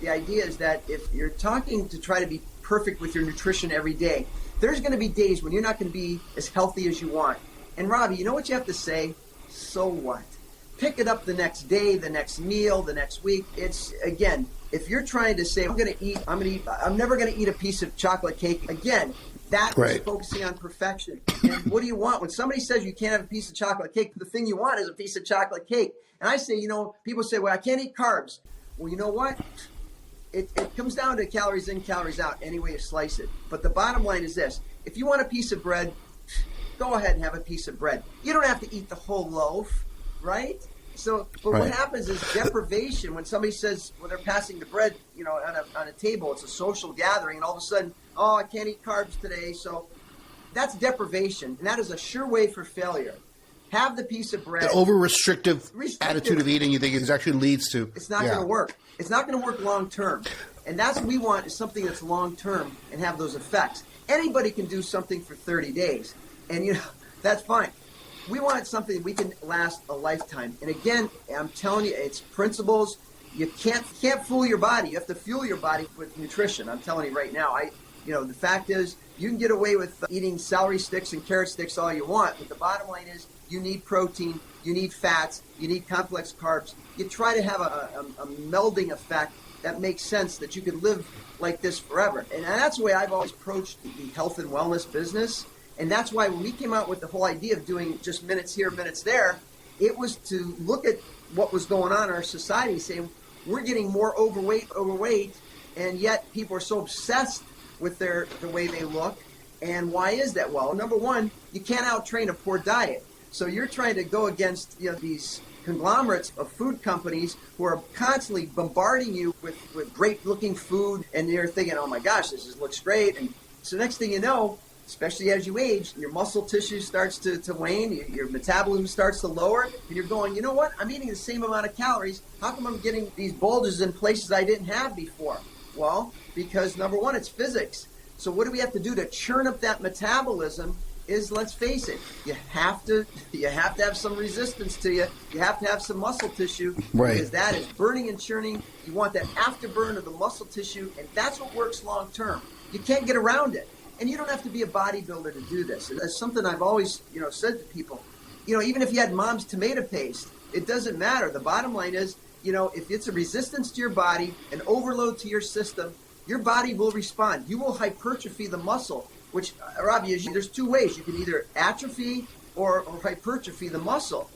The idea is that if you're talking to try to be perfect with your nutrition every day, there's going to be days when you're not going to be as healthy as you want. And Robbie, you know what you have to say? So what? Pick it up the next day, the next meal, the next week. It's, again, if you're trying to say, I'm never going to eat a piece of chocolate cake again, that is focusing on perfection. And what do you want? When somebody says you can't have a piece of chocolate cake, the thing you want is a piece of chocolate cake. And I say, people say, well, I can't eat carbs. Well, you know what? It comes down to calories in, calories out, any way you slice it. But the bottom line is this. If you want a piece of bread, go ahead and have a piece of bread. You don't have to eat the whole loaf, right? So, but what happens is deprivation. When somebody says, when they're passing the bread, on a table, it's a social gathering, and all of a sudden, I can't eat carbs today. So that's deprivation, and that is a sure way for failure. Have the piece of bread. The over-restrictive attitude of eating, you think it actually leads to? It's not going to work. It's not going to work long term. And that's what we want, is something that's long term and have those effects. Anybody can do something for 30 days, and that's fine. We want something we can last a lifetime. And again, I'm telling you, it's principles. You can't fool your body. You have to fuel your body with nutrition. I'm telling you right now. The fact is, you can get away with eating celery sticks and carrot sticks all you want, but the bottom line is, you need protein, you need fats, you need complex carbs. You try to have a melding effect that makes sense, that you can live like this forever. And that's the way I've always approached the health and wellness business. And that's why when we came out with the whole idea of doing just minutes here, minutes there, it was to look at what was going on in our society, saying we're getting more overweight, and yet people are so obsessed with the way they look. And why is that? Well, number one, you can't out-train a poor diet. So you're trying to go against these conglomerates of food companies who are constantly bombarding you with great-looking food, and you're thinking, oh my gosh, this just looks great. And so next thing you know, especially as you age, your muscle tissue starts to wane, your metabolism starts to lower, and you're going, you know what? I'm eating the same amount of calories. How come I'm getting these bulges in places I didn't have before? Well, because number one, it's physics. So what do we have to do to churn up that metabolism? Is, let's face it, you have to have some resistance to you. You have to have some muscle tissue, because that is burning and churning. You want that afterburn of the muscle tissue, and that's what works long term. You can't get around it, and you don't have to be a bodybuilder to do this. That's something I've always said to people. Even if you had mom's tomato paste, it doesn't matter. The bottom line is, if it's a resistance to your body, an overload to your system, your body will respond. You will hypertrophy the muscle. Which, Robbie, there's two ways. You can either atrophy or hypertrophy the muscle.